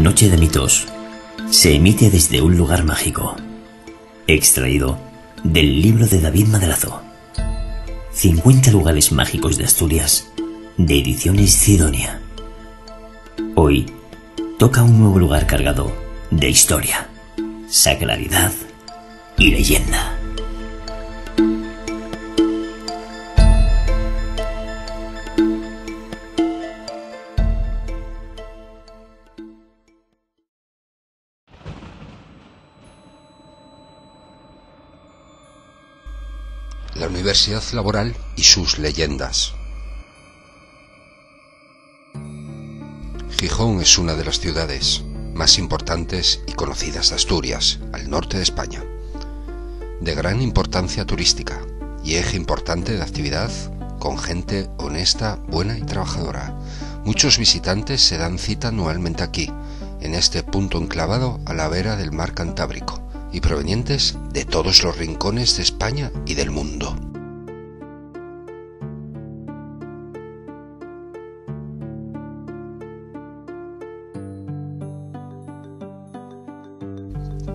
Noche de mitos se emite desde un lugar mágico, extraído del libro de David Madrazo. 50 lugares mágicos de Asturias, de Ediciones Cidonia. Hoy toca un nuevo lugar cargado de historia, sacralidad y leyenda. La Universidad Laboral y sus leyendas. Gijón es una de las ciudades más importantes y conocidas de Asturias, al norte de España, de gran importancia turística y eje importante de actividad, con gente honesta, buena y trabajadora. Muchos visitantes se dan cita anualmente aquí, en este punto enclavado a la vera del mar Cantábrico, y provenientes de todos los rincones de España y del mundo.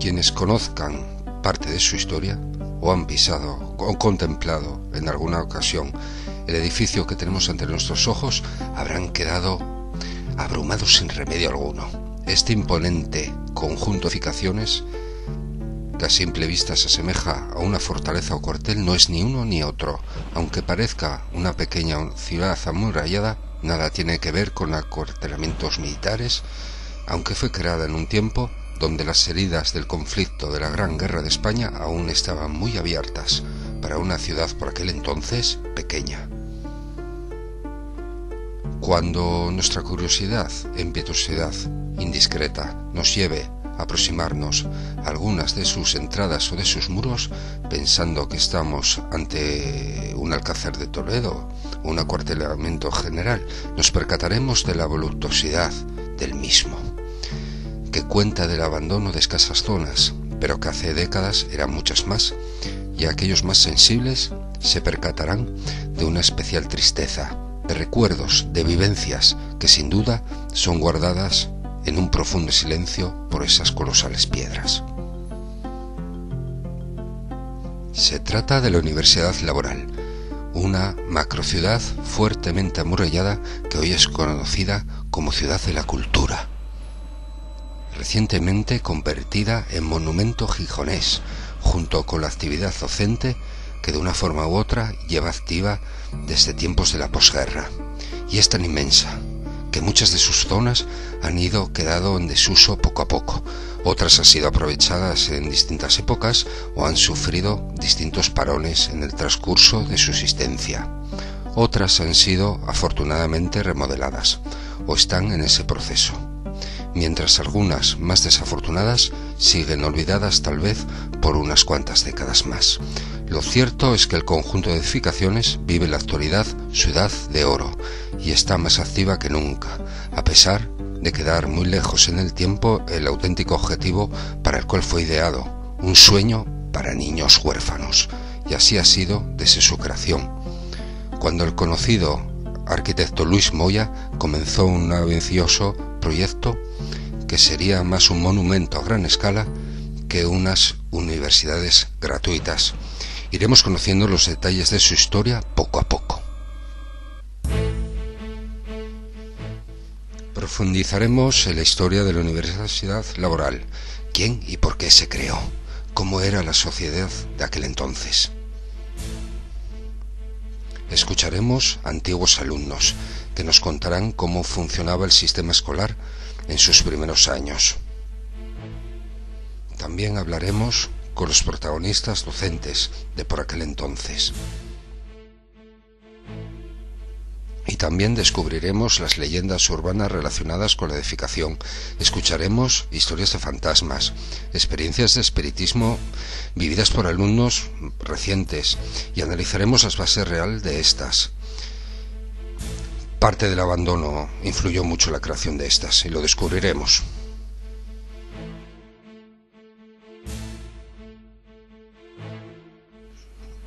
Quienes conozcan parte de su historia o han pisado o contemplado en alguna ocasión el edificio que tenemos ante nuestros ojos habrán quedado abrumados sin remedio alguno. Este imponente conjunto de edificaciones, que a simple vista se asemeja a una fortaleza o cuartel, no es ni uno ni otro. Aunque parezca una pequeña ciudad amurallada, nada tiene que ver con acuartelamientos militares, aunque fue creada en un tiempo donde las heridas del conflicto de la Gran Guerra de España aún estaban muy abiertas para una ciudad por aquel entonces pequeña. Cuando nuestra curiosidad e impetuosidad indiscreta nos lleve a aproximarnos a algunas de sus entradas o de sus muros, pensando que estamos ante un alcázar de Toledo o un acuartelamiento general, nos percataremos de la voluptuosidad del mismo, que cuenta del abandono de escasas zonas, pero que hace décadas eran muchas más, y aquellos más sensibles se percatarán de una especial tristeza, de recuerdos, de vivencias que sin duda son guardadas en un profundo silencio por esas colosales piedras. Se trata de la Universidad Laboral, una macrociudad fuertemente amurallada que hoy es conocida como Ciudad de la Cultura, recientemente convertida en monumento gijonés, junto con la actividad docente que de una forma u otra lleva activa desde tiempos de la posguerra, y es tan inmensa que muchas de sus zonas han ido quedando en desuso poco a poco. Otras han sido aprovechadas en distintas épocas o han sufrido distintos parones en el transcurso de su existencia. Otras han sido afortunadamente remodeladas o están en ese proceso, mientras algunas, más desafortunadas, siguen olvidadas tal vez por unas cuantas décadas más. Lo cierto es que el conjunto de edificaciones vive en la actualidad su edad de oro y está más activa que nunca, a pesar de quedar muy lejos en el tiempo el auténtico objetivo para el cual fue ideado, un sueño para niños huérfanos, y así ha sido desde su creación, cuando el conocido arquitecto Luis Moya comenzó un ambicioso proyecto que sería más un monumento a gran escala que unas universidades gratuitas. Iremos conociendo los detalles de su historia poco a poco. Profundizaremos en la historia de la Universidad Laboral, quién y por qué se creó, cómo era la sociedad de aquel entonces. Escucharemos a antiguos alumnos que nos contarán cómo funcionaba el sistema escolar en sus primeros años. También hablaremos con los protagonistas docentes de por aquel entonces. Y también descubriremos las leyendas urbanas relacionadas con la edificación. Escucharemos historias de fantasmas, experiencias de espiritismo vividas por alumnos recientes y analizaremos las bases reales de estas. Parte del abandono influyó mucho en la creación de estas y lo descubriremos.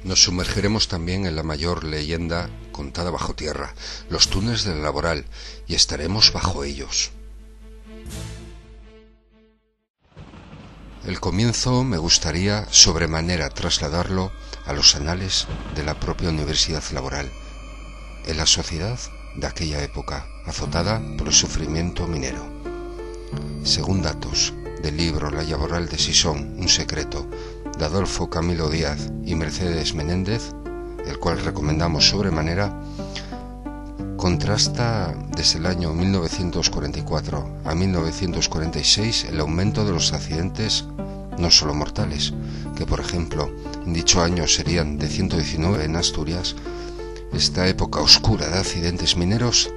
Nos sumergiremos también en la mayor leyenda contada bajo tierra, los túneles de la Laboral, y estaremos bajo ellos. El comienzo me gustaría sobremanera trasladarlo a los anales de la propia universidad laboral, en la sociedad de aquella época, azotada por el sufrimiento minero. Según datos del libro La Laboral de Sison, un secreto, de Adolfo Camilo Díaz y Mercedes Menéndez, el cual recomendamos sobremanera, contrasta desde el año 1944 a 1946 el aumento de los accidentes no solo mortales, que por ejemplo en dicho año serían de 119 en Asturias. Esta época oscura de accidentes mineros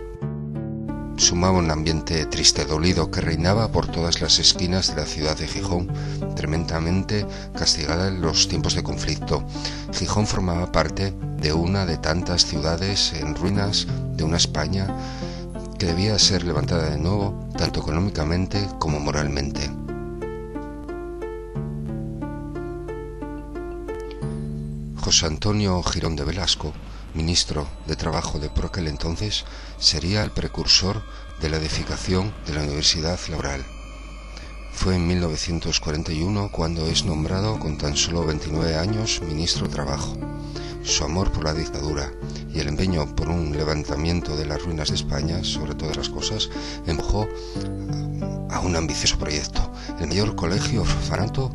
sumaba un ambiente triste, dolido, que reinaba por todas las esquinas de la ciudad de Gijón, tremendamente castigada en los tiempos de conflicto. Gijón formaba parte de una de tantas ciudades en ruinas de una España que debía ser levantada de nuevo, tanto económicamente como moralmente. José Antonio Girón de Velasco, ministro de Trabajo de por aquel entonces, sería el precursor de la edificación de la Universidad Laboral. Fue en 1941 cuando es nombrado, con tan solo 29 años, ministro de Trabajo. Su amor por la dictadura y el empeño por un levantamiento de las ruinas de España, sobre todas las cosas, empujó a un ambicioso proyecto, el mayor colegio orfanato,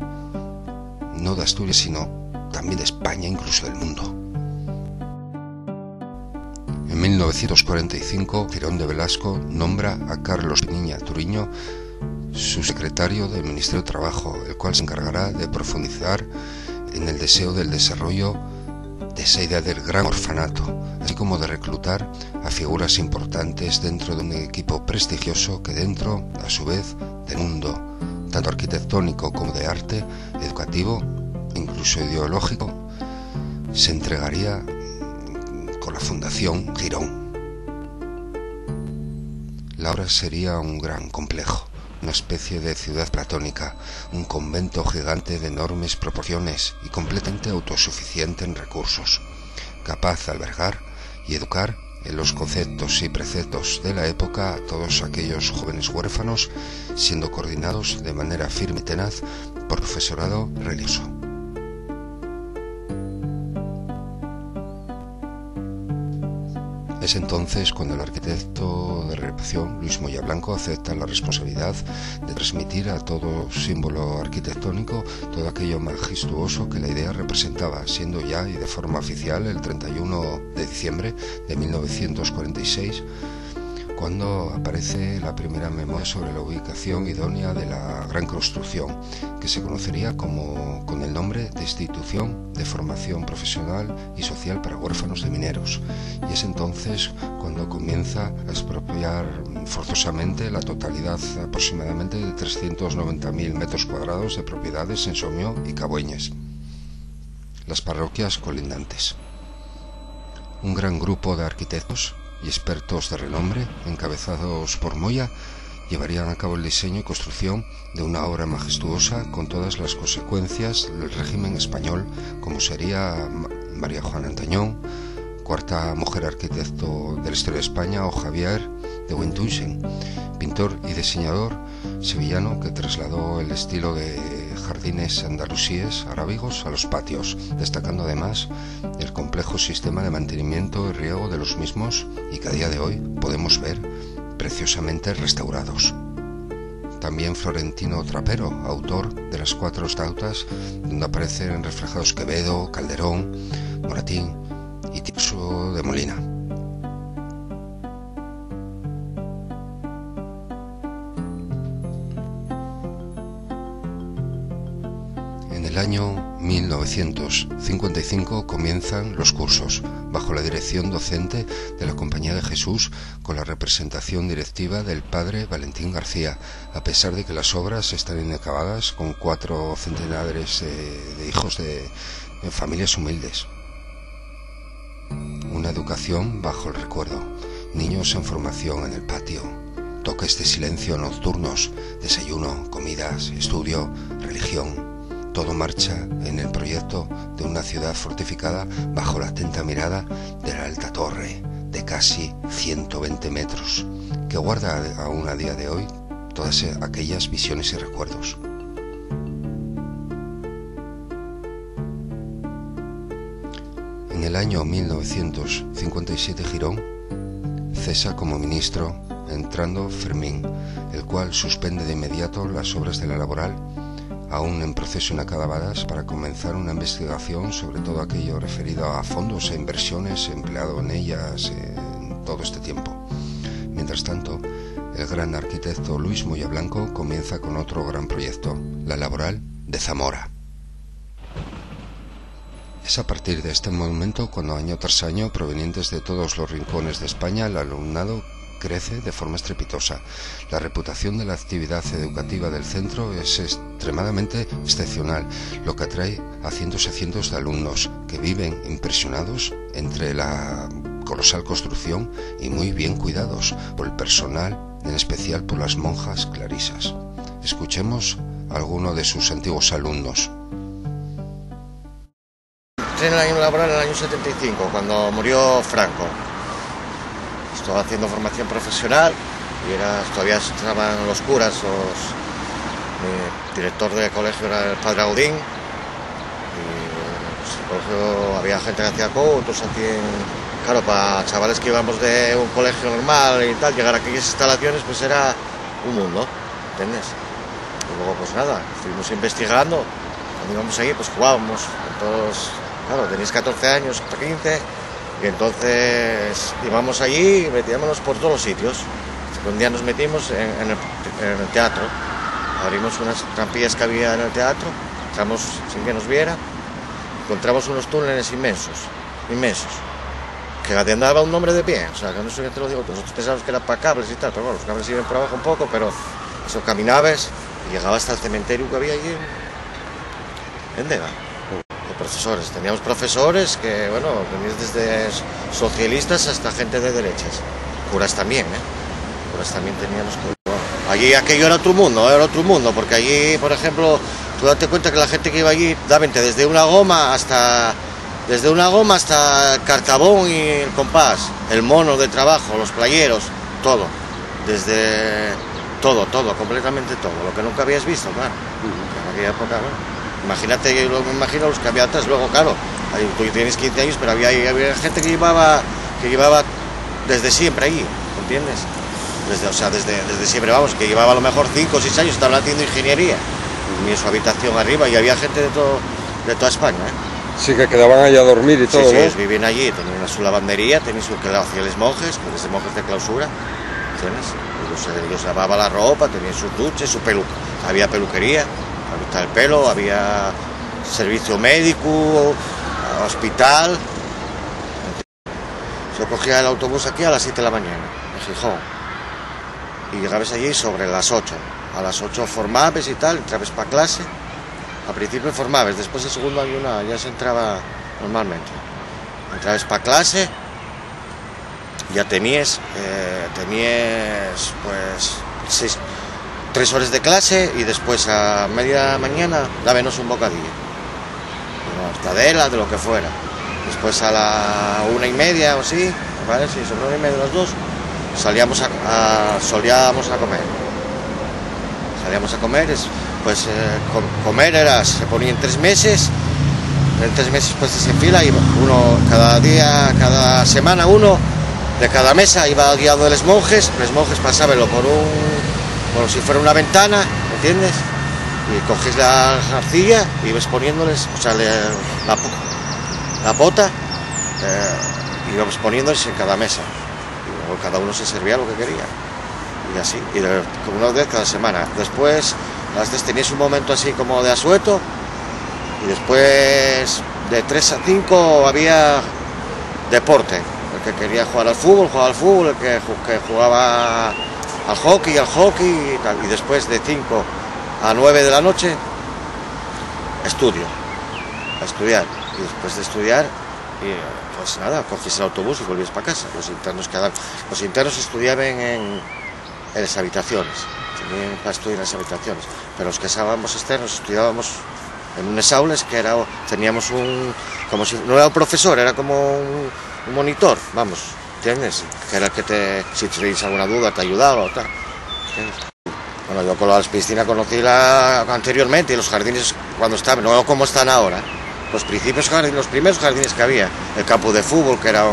no de Asturias, sino también de España, incluso del mundo. En 1945, Girón de Velasco nombra a Carlos Niña Turiño su secretario del Ministerio de Trabajo, el cual se encargará de profundizar en el deseo del desarrollo de esa idea del gran orfanato, así como de reclutar a figuras importantes dentro de un equipo prestigioso que dentro, a su vez, del mundo, tanto arquitectónico como de arte, educativo, incluso ideológico, se entregaría con la Fundación Girón. La obra sería un gran complejo, una especie de ciudad platónica, un convento gigante de enormes proporciones y completamente autosuficiente en recursos, capaz de albergar y educar en los conceptos y preceptos de la época a todos aquellos jóvenes huérfanos, siendo coordinados de manera firme y tenaz por profesorado religioso. Es entonces cuando el arquitecto de reputación, Luis Moya Blanco, acepta la responsabilidad de transmitir a todo símbolo arquitectónico todo aquello majestuoso que la idea representaba, siendo ya y de forma oficial el 31 de diciembre de 1946, cuando aparece la primera memoria sobre la ubicación idónea de la gran construcción, que se conocería con el nombre de Institución de Formación Profesional y Social para Huérfanos de Mineros. Y es entonces cuando comienza a expropiar forzosamente la totalidad aproximadamente de 390.000 metros cuadrados de propiedades en Somio y Cabueñes, las parroquias colindantes. Un gran grupo de arquitectos y expertos de renombre, encabezados por Moya, llevarían a cabo el diseño y construcción de una obra majestuosa con todas las consecuencias del régimen español, como sería María Juana Antañón, cuarta mujer arquitecto de la historia de España, o Javier de Windhuizen, pintor y diseñador sevillano que trasladó el estilo de jardines andalusíes arábigos a los patios, destacando además el complejo sistema de mantenimiento y riego de los mismos, y que a día de hoy podemos ver preciosamente restaurados. También Florentino Trapero, autor de las 4 estatuas donde aparecen reflejados Quevedo, Calderón, Moratín y Tirso de Molina. En el año 1955 comienzan los cursos, bajo la dirección docente de la Compañía de Jesús, con la representación directiva del padre Valentín García, a pesar de que las obras están inacabadas, con 4 centenares de hijos de familias humildes. Una educación bajo el recuerdo, niños en formación en el patio, toques de silencio nocturnos, desayuno, comidas, estudio, religión. Todo marcha en el proyecto de una ciudad fortificada bajo la atenta mirada de la alta torre de casi 120 metros, que guarda aún a día de hoy todas aquellas visiones y recuerdos. En el año 1957 Girón cesa como ministro, entrando Fermín, el cual suspende de inmediato las obras de la Laboral, aún en proceso inacabadas, para comenzar una investigación sobre todo aquello referido a fondos e inversiones empleado en ellas en todo este tiempo. Mientras tanto, el gran arquitecto Luis Moya Blanco comienza con otro gran proyecto, la Laboral de Zamora. Es a partir de este momento cuando año tras año, provenientes de todos los rincones de España, el alumnado crece de forma estrepitosa. La reputación de la actividad educativa del centro es extremadamente excepcional, lo que atrae a cientos y cientos de alumnos que viven impresionados entre la colosal construcción y muy bien cuidados por el personal, en especial por las monjas clarisas. Escuchemos a alguno de sus antiguos alumnos. Entré en el año laboral en el año 75, cuando murió Franco. Estaba haciendo formación profesional y todavía estaban los curas, mi director de colegio era el padre Audín, y pues, en el colegio había gente que hacía otros hacían, claro, para chavales que íbamos de un colegio normal y tal, llegar a aquellas instalaciones pues era un mundo, ¿entiendes? Y luego pues nada, fuimos investigando, cuando íbamos allí pues jugábamos, todos, claro, tenéis 14 años, 15, y entonces íbamos allí y metíamos por todos los sitios. Un día nos metimos en el teatro, abrimos unas trampillas que había en el teatro, entramos sin que nos viera, encontramos unos túneles inmensos, que atiendaba un hombre de pie, o sea, que no sé qué te lo digo, nosotros pensábamos que era para cables y tal, pero bueno, los cables iban por abajo un poco, pero eso caminabas y llegaba hasta el cementerio que había allí en Dega. Profesores, teníamos profesores que, bueno, venían desde socialistas hasta gente de derechas, curas también, curas también teníamos. Allí aquello era otro mundo, porque allí, por ejemplo, tú date cuenta que la gente que iba allí, desde una goma hasta el cartabón y el compás, el mono de trabajo, los playeros, todo, desde todo, completamente todo, lo que nunca habías visto, claro, en aquella época, ¿no? Imagínate, yo me imagino los que había atrás, luego claro, tú tienes 15 años, pero había gente que llevaba desde siempre allí, ¿entiendes? Desde siempre, vamos, que llevaba a lo mejor 5 o 6 años, estaban haciendo ingeniería, y en su habitación arriba, y había gente de toda España, Sí, que quedaban allá a dormir y todo, sí, ¿no? ellos vivían allí, tenían su lavandería, tenían su que hacían los monjes, de clausura, ¿entiendes? Ellos lavaban la ropa, tenían sus duches, había peluquería, el pelo, había servicio médico, hospital. Yo cogía el autobús aquí a las 7 de la mañana, en Gijón, y llegabas allí sobre las 8. A las 8 formabas y tal, entrabas para clase. Al principio formabas, después del segundo año ya se entraba normalmente. Entrabas para clase, ya tenías pues 3 horas de clase y después a media mañana dábamos un bocadillo, una hortadela, de lo que fuera. Después a la 1:30 o así, ¿vale? Sí, sobre 1:30 las 2, solíamos a comer. Salíamos a comer, comer se ponía en 3 meses, pues se enfila, y uno cada semana uno de cada mesa iba guiado de los monjes pasábelo como si fuera una ventana, ¿entiendes? Y coges la arcilla y ibas poniéndoles, o sea, la pota, y ibas poniéndoles en cada mesa. Y luego cada uno se servía lo que quería. Y así, como una vez cada semana. Después, las veces tenías un momento así como de asueto, y después de 3 a 5 había deporte. El que quería jugar al fútbol, el que jugaba al hockey y tal. Y después de 5 a 9 de la noche, a estudiar. Y después de estudiar, pues nada, cogías el autobús y volvías para casa. Los internos estudiaban en las habitaciones, tenían para estudiar en las habitaciones. Pero los que estábamos externos estudiábamos en unas aulas que teníamos como si no era un profesor, era como un monitor, vamos, ¿entiendes? Que era el que si tenías alguna duda te ayudaba o tal, ¿entiendes? Bueno, yo con las piscinas conocí anteriormente, y los jardines cuando estaban, no como están ahora, los primeros jardines que había, el campo de fútbol, que era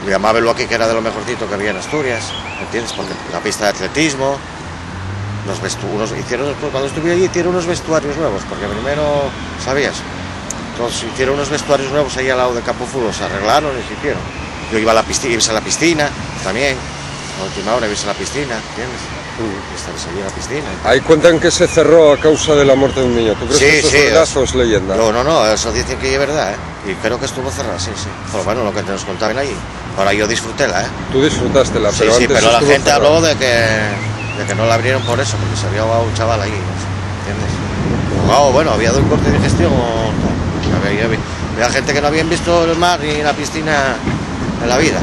llamábelo aquí, que era de lo mejorcito que había en Asturias, ¿entiendes? Porque la pista de atletismo, cuando estuve allí hicieron unos vestuarios nuevos, porque primero, ¿sabías? Entonces hicieron unos vestuarios nuevos ahí al lado del campo de fútbol, se arreglaron y se hicieron. Yo iba a la piscina también, a última hora ibas a la piscina, ¿entiendes? Estabas allí en la piscina. Ahí cuentan que se cerró a causa de la muerte de un niño. ¿Tú crees que esto es verdad o es leyenda? No, eso dicen que es verdad, ¿eh? Y creo que estuvo cerrada, sí. Pero bueno, lo que nos contaban allí. Ahora yo disfrutéla, ¿eh? Tú disfrutástela, pero sí, antes pero la gente cerrada. habló de que no la abrieron por eso, porque se había ahogado un chaval ahí, ¿entiendes? Bueno, había dado un corte de digestión o había gente que no habían visto el mar ni la piscina en la vida,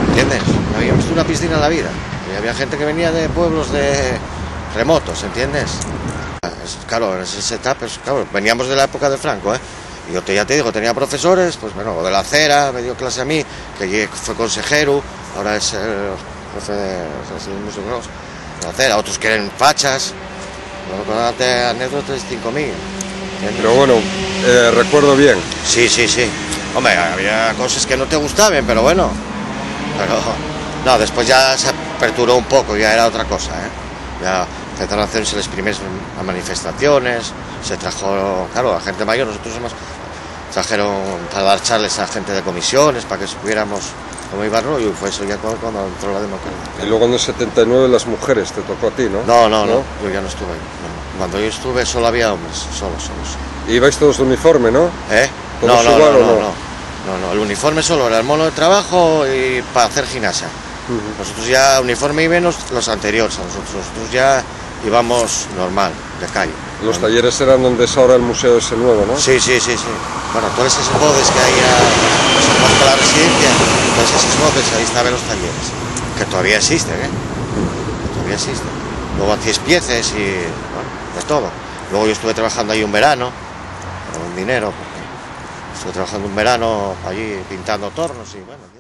¿entiendes? No habían visto una piscina en la vida. Y había gente que venía de pueblos remotos, ¿entiendes? Claro, en esa etapa, claro, veníamos de la época de Franco, ¿eh? Y yo ya te digo, tenía profesores, pues bueno, de la acera, me dio clase a mí, que fue consejero, ahora es el jefe de la acera, otros que eran fachas, bueno, anécdotas 5.000. Pero bueno, recuerdo bien. Sí. Hombre, había cosas que no te gustaban, pero bueno. No, después ya se aperturó un poco, ya era otra cosa, ¿eh? Ya empezaron a hacerse las primeras manifestaciones, se trajo, claro, a gente mayor, trajeron para dar charlas a gente de comisiones, para que supiéramos cómo iba el rollo, y fue eso ya cuando entró la democracia. Y luego en el 79 las mujeres, te tocó a ti, ¿no? No, yo ya no estuve ahí. No. Cuando yo estuve solo había hombres, solos. Y ibais todos de uniforme, ¿no? No, el uniforme solo era el mono de trabajo y para hacer gimnasia. Nosotros ya uniforme y menos los anteriores, nosotros ya íbamos normal, de calle. Los talleres eran donde es ahora el museo ese nuevo, ¿no? Sí. Bueno, todas esas bodes que hay a la residencia, todas esas bodes, ahí estaban los talleres, que todavía existen, ¿eh? Todavía existen. Luego hacíais piezas y, bueno, de todo. Luego yo estuve trabajando ahí un verano, con un dinero, porque estuve trabajando un verano allí pintando tornos y, bueno.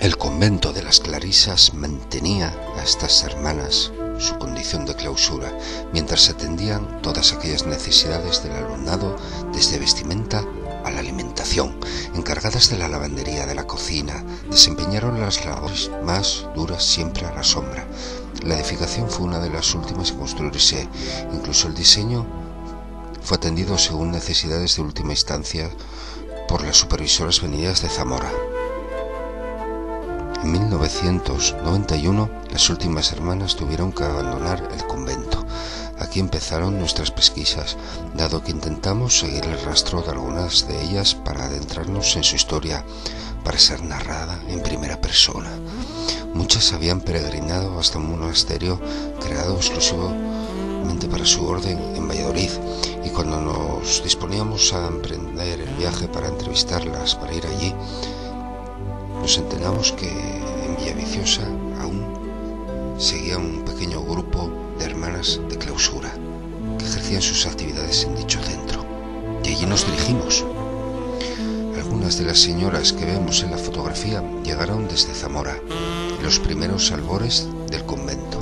El convento de las Clarisas mantenía a estas hermanas su condición de clausura, mientras se atendían todas aquellas necesidades del alumnado, desde vestimenta a la alimentación. Encargadas de la lavandería, de la cocina, desempeñaron las labores más duras siempre a la sombra. La edificación fue una de las últimas en construirse, incluso el diseño fue atendido según necesidades de última instancia por las supervisoras venidas de Zamora. En 1991, las últimas hermanas tuvieron que abandonar el convento. Aquí empezaron nuestras pesquisas, dado que intentamos seguir el rastro de algunas de ellas para adentrarnos en su historia, para ser narrada en primera persona. Muchas habían peregrinado hasta un monasterio creado exclusivamente para su orden en Valladolid, y cuando nos disponíamos a emprender el viaje para entrevistarlas, para ir allí, nos enteramos que en Villaviciosa aún seguía un pequeño grupo de hermanas de clausura que ejercían sus actividades en dicho centro, y allí nos dirigimos. Algunas de las señoras que vemos en la fotografía llegaron desde Zamora, en los primeros albores del convento,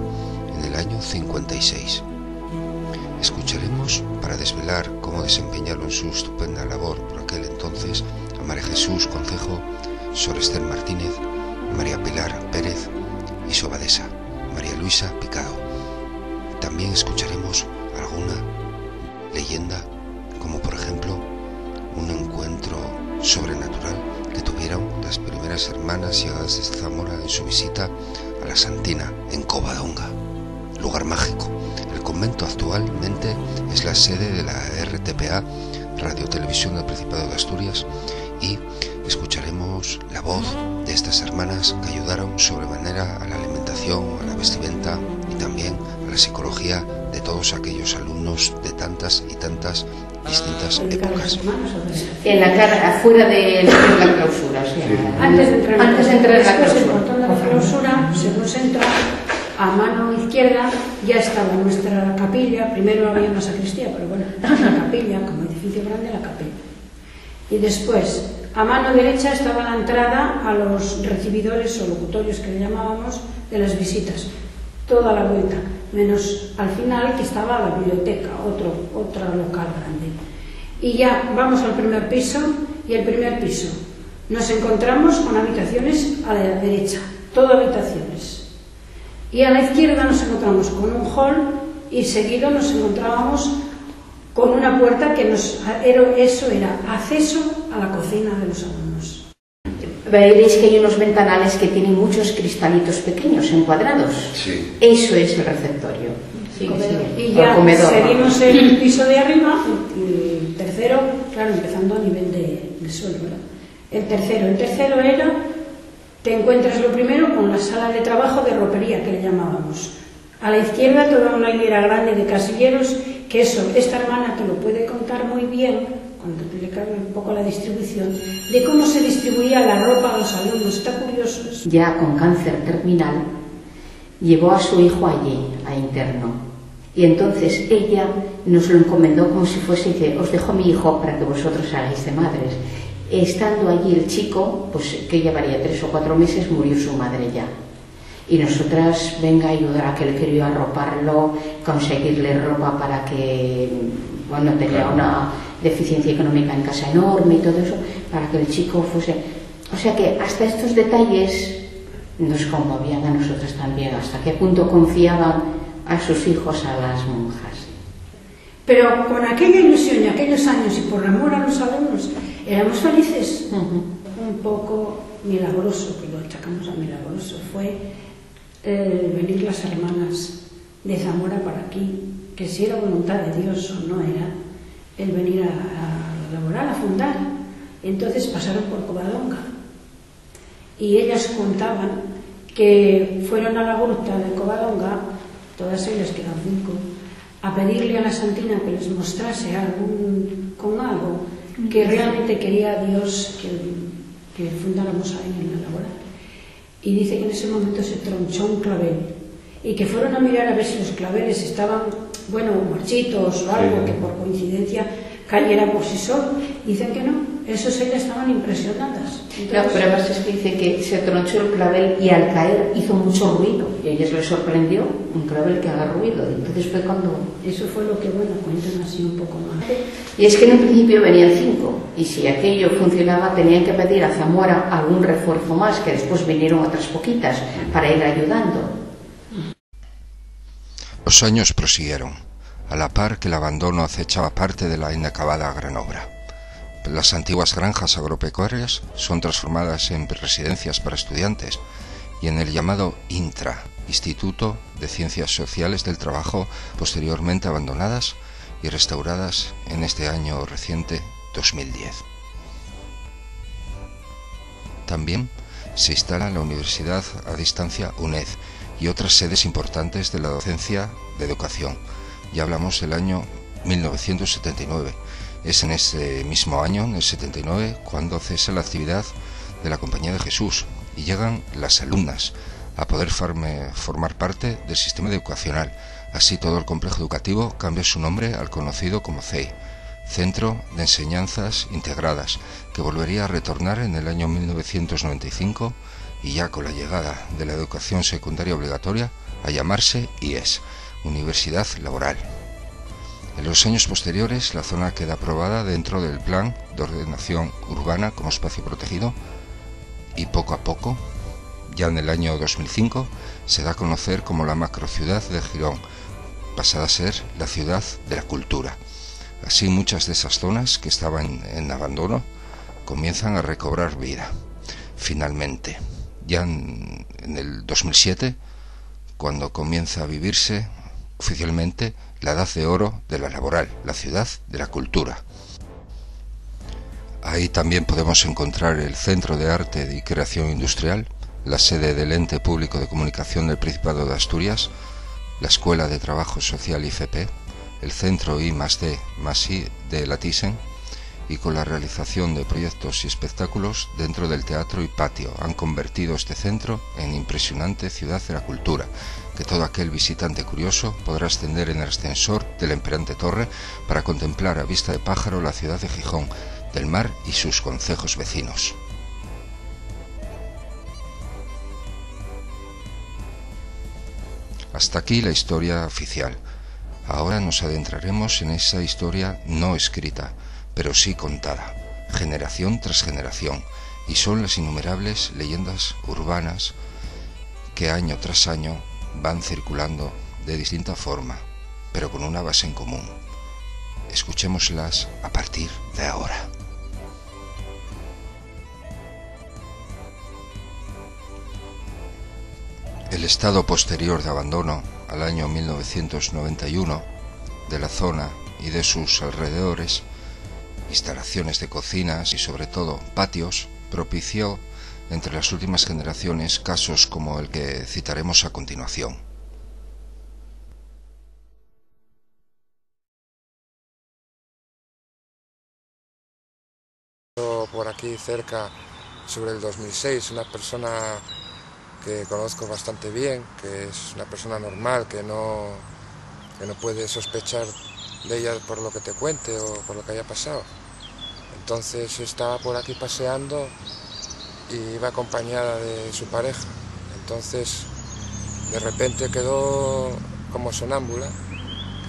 en el año 56. Escucharemos, para desvelar cómo desempeñaron su estupenda labor por aquel entonces, a María Jesús Concejo, Sor Esther Martínez, María Pilar Pérez y su abadesa, María Luisa Picado. También escucharemos alguna leyenda, como por ejemplo un encuentro sobrenatural que tuvieron las primeras hermanas llegadas desde Zamora en su visita a la Santina, en Covadonga, lugar mágico. El convento actualmente es la sede de la RTPA, Radio Televisión del Principado de Asturias, y escucharemos la voz de estas hermanas que ayudaron sobremanera a la alimentación, a la vestimenta y también a la psicología de todos aquellos alumnos de tantas y tantas distintas épocas. En la cara, afuera de la clausura, o sea, antes de entrar en la clausura. El portón de la clausura, se nos entra, a mano izquierda ya estaba nuestra capilla. Primero había una sacristía, pero bueno, la capilla, como edificio grande, la capilla. Y después, a mano derecha estaba la entrada a los recibidores o locutorios que le llamábamos de las visitas, toda la vuelta. menos al final, que estaba la biblioteca, otro local grande. Y ya vamos al primer piso, y el primer piso nos encontramos con habitaciones a la derecha, todo habitaciones. Y a la izquierda nos encontramos con un hall, y seguido nos encontrábamos con una puerta que eso era acceso a la cocina de los alumnos. Veréis que hay unos ventanales que tienen muchos cristalitos pequeños, encuadrados. Sí. Eso es el receptorio. Sí, y ya seguimos el piso de arriba, el tercero, claro, empezando a nivel de suelo, ¿verdad? El tercero era, te encuentras lo primero con la sala de trabajo de ropería, que le llamábamos. A la izquierda toda una hilera grande de casilleros, que eso, esta hermana te lo puede contar muy bien, cuando te le cargue un poco la distribución, de cómo se distribuía la ropa a los alumnos. Está curioso eso. Ya con cáncer terminal, llevó a su hijo allí, a interno. Y entonces ella nos lo encomendó como si fuese, dice, os dejo a mi hijo para que vosotros hagáis de madres. Estando allí el chico, pues que llevaría 3 o 4 meses, murió su madre ya. Y nosotras, venga a ayudar a que él quería arroparlo, conseguirle ropa para que, bueno, tenía una deficiencia económica en casa enorme y todo eso, para que el chico fuese... O sea que hasta estos detalles nos conmovían a nosotras también, hasta qué punto confiaban a sus hijos a las monjas. Pero con aquella ilusión y aquellos años y por amor a los alumnos, éramos felices. Un poco milagroso, que lo achacamos a milagroso, fue venir las hermanas de Zamora para aquí, que si era voluntad de Dios o no era, el venir a laborar, a fundar. Entonces pasaron por Covadonga y ellas contaban que fueron a la gruta de Covadonga, todas ellas, que eran 5, a pedirle a la Santina que les mostrase con algo que realmente quería Dios que fundáramos ahí en la laboral. Y dice que en ese momento se tronchó un clavel y que fueron a mirar a ver si los claveles estaban, bueno, marchitos o algo, que por coincidencia cayera por sí solo. Dicen que no, esos ellas estaban impresionadas. Entonces, la prueba es que dice que se tronchó el clavel y al caer hizo mucho ruido, y a ellas les sorprendió un clavel que haga ruido. Entonces fue cuando... Eso fue lo que, bueno, cuentan así un poco más. Y es que en un principio venían 5, y si aquello funcionaba tenían que pedir a Zamora algún refuerzo más, que después vinieron otras poquitas para ir ayudando. Los años prosiguieron, a la par que el abandono acechaba parte de la inacabada gran obra. Las antiguas granjas agropecuarias son transformadas en residencias para estudiantes y en el llamado INTRA, Instituto de Ciencias Sociales del Trabajo, posteriormente abandonadas y restauradas en este año reciente 2010. También se instala la Universidad a Distancia UNED y otras sedes importantes de la docencia de educación. Ya hablamos del año 1979. Es en ese mismo año, en el 79, cuando cesa la actividad de la Compañía de Jesús y llegan las alumnas a poder formar parte del sistema educacional. Así todo el complejo educativo cambia su nombre al conocido como CEI, Centro de Enseñanzas Integradas, que volvería a retornar en el año 1995 y ya con la llegada de la educación secundaria obligatoria a llamarse IES, Universidad Laboral. En los años posteriores, la zona queda aprobada dentro del Plan de Ordenación Urbana como espacio protegido y poco a poco, ya en el año 2005, se da a conocer como la macrociudad de Girón, pasada a ser la ciudad de la cultura. Así muchas de esas zonas que estaban en abandono comienzan a recobrar vida. Finalmente, ya en el 2007, cuando comienza a vivirse oficialmente la edad de oro de la laboral, la ciudad de la cultura. Ahí también podemos encontrar el Centro de Arte y Creación Industrial, la sede del Ente Público de Comunicación del Principado de Asturias, la Escuela de Trabajo Social IFP, el Centro I+D+I de la Thyssen, y con la realización de proyectos y espectáculos dentro del teatro y patio han convertido este centro en impresionante ciudad de la cultura, que todo aquel visitante curioso podrá ascender en el ascensor de la imperante torre para contemplar a vista de pájaro la ciudad de Gijón, del mar y sus concejos vecinos. Hasta aquí la historia oficial. Ahora nos adentraremos en esa historia no escrita, pero sí contada, generación tras generación, y son las innumerables leyendas urbanas que año tras año van circulando de distinta forma, pero con una base en común. Escuchémoslas a partir de ahora. El estado posterior de abandono al año 1991 de la zona y de sus alrededores, instalaciones de cocinas y sobre todo patios, propició entre las últimas generaciones casos como el que citaremos a continuación. Por aquí cerca, sobre el 2006, una persona que conozco bastante bien, que es una persona normal, que no puede sospechar de ella por lo que te cuente o por lo que haya pasado. Entonces estaba por aquí paseando y iba acompañada de su pareja. Entonces de repente quedó como sonámbula,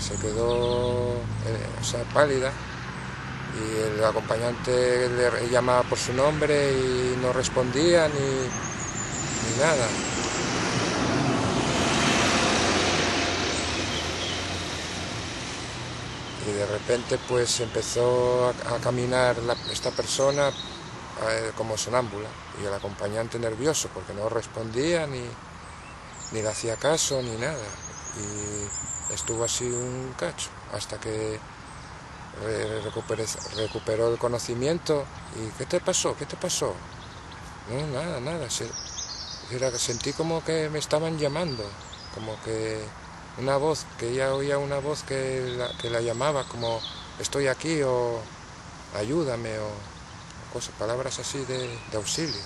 se quedó pálida, y el acompañante le llamaba por su nombre y no respondía ni nada. Y de repente pues empezó a caminar esta persona como sonámbula, y el acompañante nervioso porque no respondía ni le hacía caso ni nada, y estuvo así un cacho hasta que recuperó el conocimiento. ¿Y qué te pasó? ¿Qué te pasó? No, nada. Sentí como que me estaban llamando, como que una voz, que ella oía una voz que la llamaba como estoy aquí o ayúdame o cosas, palabras así de auxilio.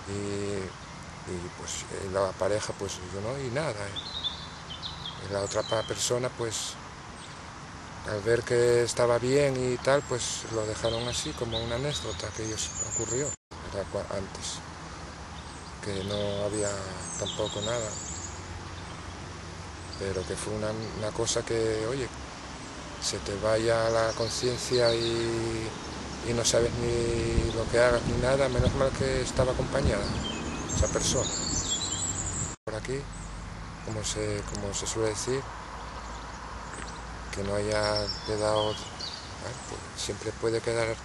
Y pues la pareja, pues yo no oí nada. Y la otra persona, pues al ver que estaba bien y tal, pues lo dejaron así como una anécdota que ellos ocurrió. Era antes, que no había tampoco nada, pero que fue una cosa que, oye, se te vaya la conciencia y no sabes ni lo que hagas ni nada. Menos mal que estaba acompañada esa persona. Por aquí, como se suele decir, que no haya quedado, pues siempre puede quedar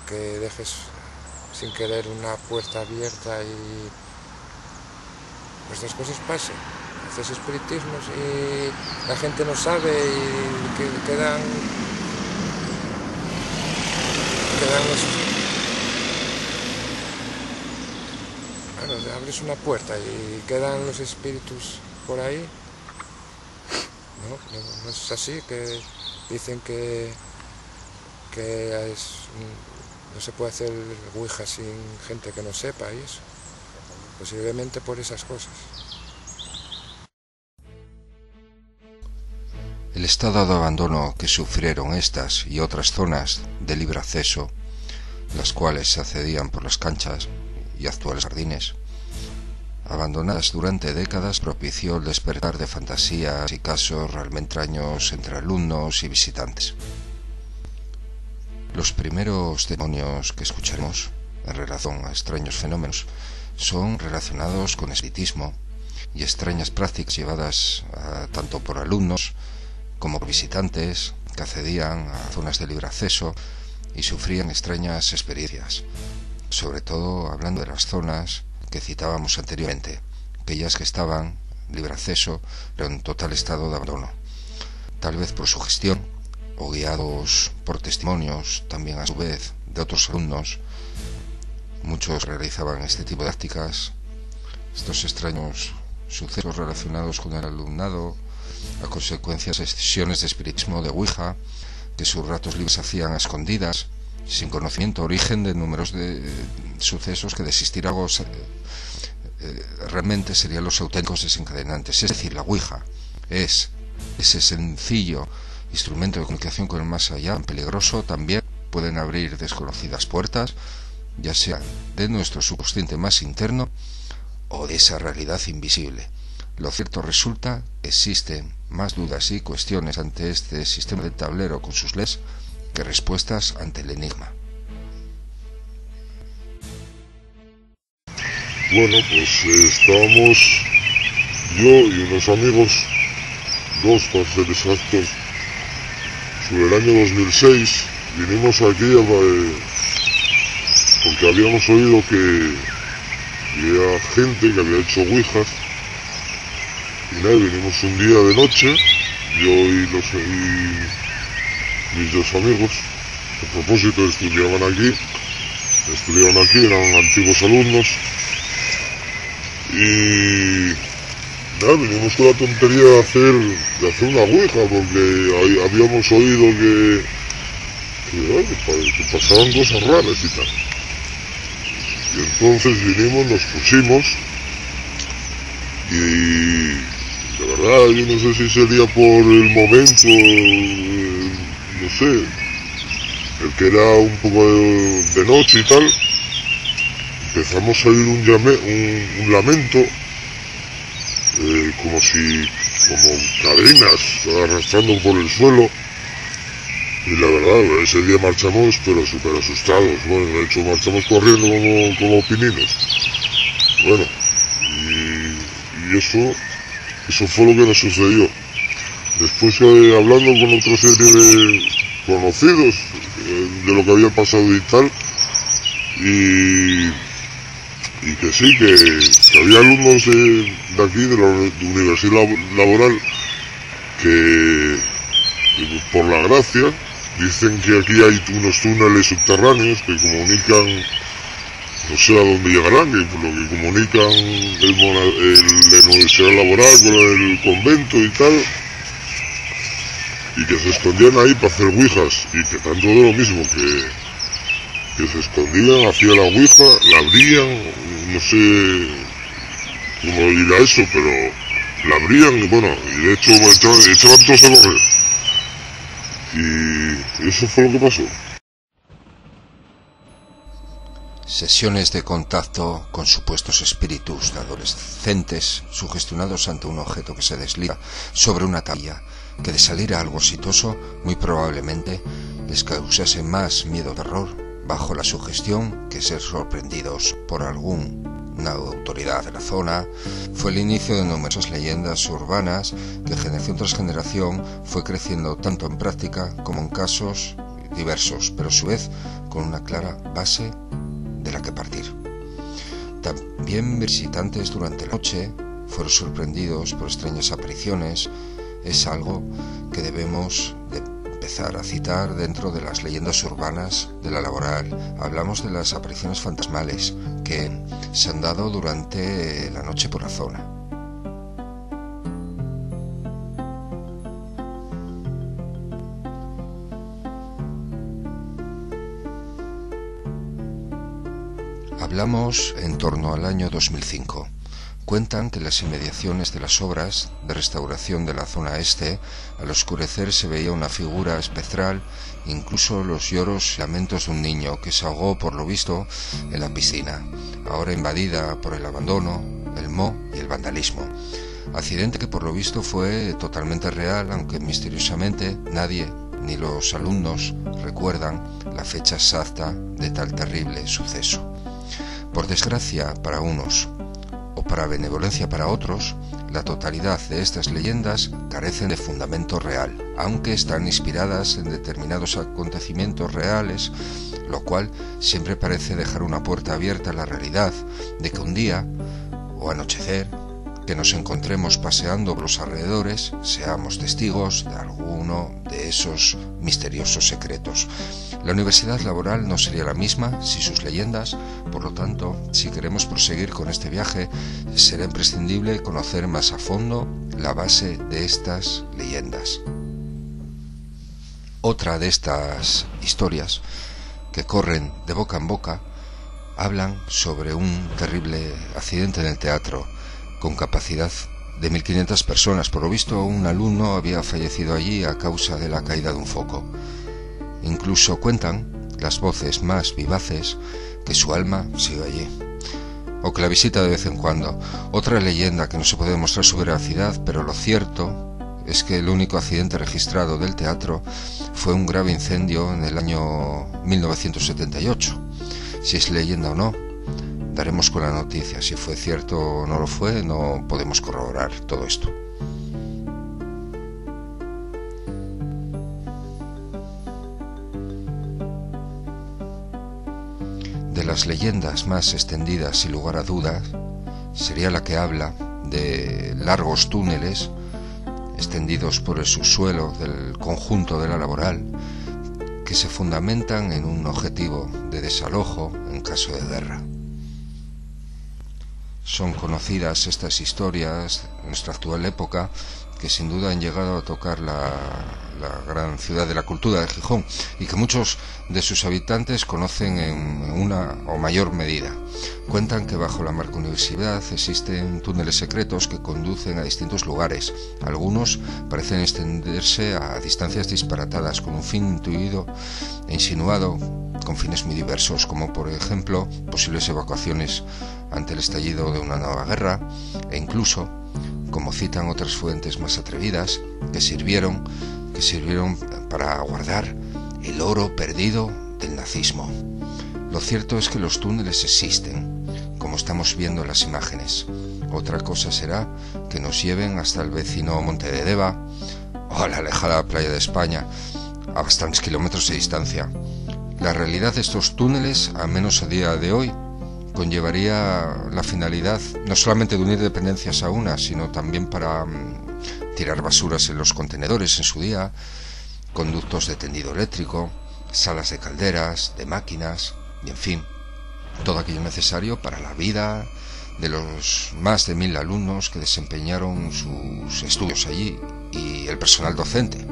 que dejes sin querer una puerta abierta y estas cosas pasan. Haces espiritismos y la gente no sabe y quedan bueno, abres una puerta y quedan los espíritus por ahí. No es así, que dicen que no se puede hacer ouija sin gente que no sepa y eso, posiblemente por esas cosas. El estado de abandono que sufrieron estas y otras zonas de libre acceso, las cuales se accedían por las canchas y actuales jardines, abandonadas durante décadas, propició el despertar de fantasías y casos realmente extraños entre alumnos y visitantes. Los primeros testimonios que escucharemos en relación a extraños fenómenos son relacionados con espiritismo y extrañas prácticas llevadas tanto por alumnos como por visitantes que accedían a zonas de libre acceso y sufrían extrañas experiencias, sobre todo hablando de las zonas que citábamos anteriormente, aquellas que estaban libre acceso pero en total estado de abandono, tal vez por sugestión o guiados por testimonios también a su vez de otros alumnos. Muchos realizaban este tipo de prácticas. Estos extraños sucesos relacionados con el alumnado a consecuencias de sesiones de espiritismo de ouija, que sus ratos libres hacían a escondidas, sin conocimiento, origen de números de sucesos que de existir algo realmente serían los auténticos desencadenantes. Es decir, la ouija es ese sencillo instrumento de comunicación con el más allá, tan peligroso también. Pueden abrir desconocidas puertas, ya sea de nuestro subconsciente más interno o de esa realidad invisible. Lo cierto resulta que existen más dudas y cuestiones ante este sistema de tablero con sus leyes que respuestas ante el enigma. Bueno, pues estábamos yo y unos amigos, dos para ser exactos, sobre el año 2006, vinimos aquí porque habíamos oído que había gente que había hecho ouijas, y nada, vinimos un día de noche, yo y mis dos amigos. A propósito, estudiaban aquí, eran antiguos alumnos, y nada, vinimos con la tontería de hacer una ouija, porque habíamos oído que pasaban cosas raras y tal. Y entonces vinimos, nos pusimos, y la verdad yo no sé si sería por el momento, no sé, el que era un poco de noche y tal, empezamos a oír un lamento, como cadenas arrastrando por el suelo. Y la verdad, ese día marchamos pero súper asustados. Bueno, de hecho marchamos corriendo como pininos. Bueno, y eso fue lo que nos sucedió. Después, hablando con otra serie de conocidos de lo que había pasado y tal, y que sí, que había alumnos de aquí, de la Universidad Laboral, que por la gracia dicen que aquí hay unos túneles subterráneos que comunican, no sé a dónde llegarán, que por lo que comunican la Universidad Laboral con el convento y tal, y que se escondían ahí para hacer ouijas, y que tanto de lo mismo, que se escondían, hacían la ouija, la abrían, no sé cómo dirá eso, pero la abrían, y bueno, y de hecho echaban todos a correr. Y eso fue lo que pasó. Sesiones de contacto con supuestos espíritus de adolescentes sugestionados ante un objeto que se desliza sobre una tabla, que de salir a algo exitoso muy probablemente les causase más miedo o terror bajo la sugestión que ser sorprendidos por alguna autoridad de la zona. Fue el inicio de numerosas leyendas urbanas que generación tras generación fue creciendo tanto en práctica como en casos diversos, pero a su vez con una clara base de la que partir. También visitantes durante la noche fueron sorprendidos por extrañas apariciones. Es algo que debemos de empezar a citar dentro de las leyendas urbanas de la Laboral. Hablamos de las apariciones fantasmales que se han dado durante la noche por la zona. Hablamos en torno al año 2005. Cuentan que en las inmediaciones de las obras de restauración de la zona este, al oscurecer se veía una figura espectral, incluso los lloros y lamentos de un niño que se ahogó por lo visto en la piscina, ahora invadida por el abandono, el moho y el vandalismo. Accidente que por lo visto fue totalmente real, aunque misteriosamente nadie, ni los alumnos, recuerdan la fecha exacta de tal terrible suceso. Por desgracia para unos, o para benevolencia para otros, la totalidad de estas leyendas carecen de fundamento real, aunque están inspiradas en determinados acontecimientos reales, lo cual siempre parece dejar una puerta abierta a la realidad de que un día, o anochecer, que nos encontremos paseando por los alrededores, seamos testigos de alguno de esos misteriosos secretos. La Universidad Laboral no sería la misma sin sus leyendas, por lo tanto, si queremos proseguir con este viaje, será imprescindible conocer más a fondo la base de estas leyendas. Otra de estas historias que corren de boca en boca hablan sobre un terrible accidente en el teatro con capacidad de 1500 personas. Por lo visto, un alumno había fallecido allí a causa de la caída de un foco. Incluso cuentan las voces más vivaces que su alma siguió allí. o que la visita de vez en cuando. Otra leyenda que no se puede demostrar su veracidad, pero lo cierto es que el único accidente registrado del teatro fue un grave incendio en el año 1978. Si es leyenda o no, daremos con la noticia. Si fue cierto o no lo fue, no podemos corroborar todo esto. De las leyendas más extendidas, sin lugar a dudas, sería la que habla de largos túneles extendidos por el subsuelo del conjunto de la Laboral, que se fundamentan en un objetivo de desalojo en caso de guerra. Son conocidas estas historias en nuestra actual época, que sin duda han llegado a tocar la gran ciudad de la cultura de Gijón, y que muchos de sus habitantes conocen en una o mayor medida. Cuentan que bajo la Marca Universidad existen túneles secretos que conducen a distintos lugares. Algunos parecen extenderse a distancias disparatadas, con un fin intuido e insinuado, con fines muy diversos, como por ejemplo posibles evacuaciones ante el estallido de una nueva guerra, e incluso, como citan otras fuentes más atrevidas, que sirvieron para guardar el oro perdido del nazismo. Lo cierto es que los túneles existen, como estamos viendo en las imágenes. Otra cosa será que nos lleven hasta el vecino Monte de Deva o a la alejada playa de España, a bastantes kilómetros de distancia. La realidad de estos túneles, al menos a día de hoy, conllevaría la finalidad no solamente de unir dependencias a una, sino también para tirar basuras en los contenedores en su día, conductos de tendido eléctrico, salas de calderas, de máquinas, y en fin, todo aquello necesario para la vida de los más de 1000 alumnos que desempeñaron sus estudios allí y el personal docente.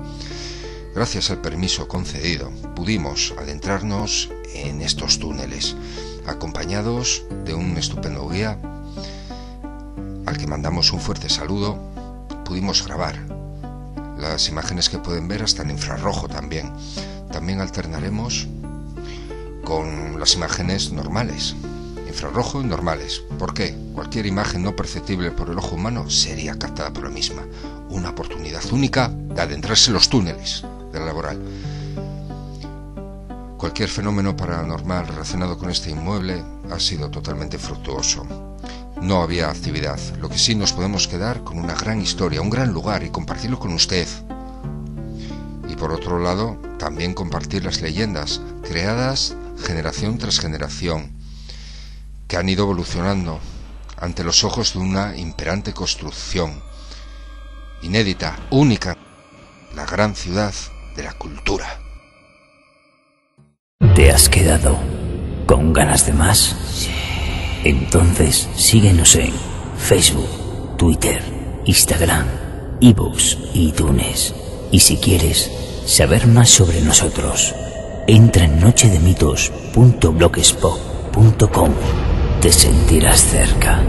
Gracias al permiso concedido, pudimos adentrarnos en estos túneles, acompañados de un estupendo guía, al que mandamos un fuerte saludo. Pudimos grabar las imágenes que pueden ver hasta en infrarrojo también. También alternaremos con las imágenes normales, infrarrojo y normales. ¿Por qué? Cualquier imagen no perceptible por el ojo humano sería captada por la misma. Una oportunidad única de adentrarse en los túneles de la Laboral. Cualquier fenómeno paranormal relacionado con este inmueble ha sido totalmente fructuoso. No había actividad, lo que sí nos podemos quedar con una gran historia, un gran lugar, y compartirlo con usted. Y por otro lado, también compartir las leyendas creadas generación tras generación, que han ido evolucionando ante los ojos de una imperante construcción inédita, única, la gran ciudad de la cultura. ¿Te has quedado con ganas de más? Sí. Entonces síguenos en Facebook, Twitter, Instagram, iVoox y iTunes. Y si quieres saber más sobre nosotros, entra en nochedemitos.blogspot.com. Te sentirás cerca.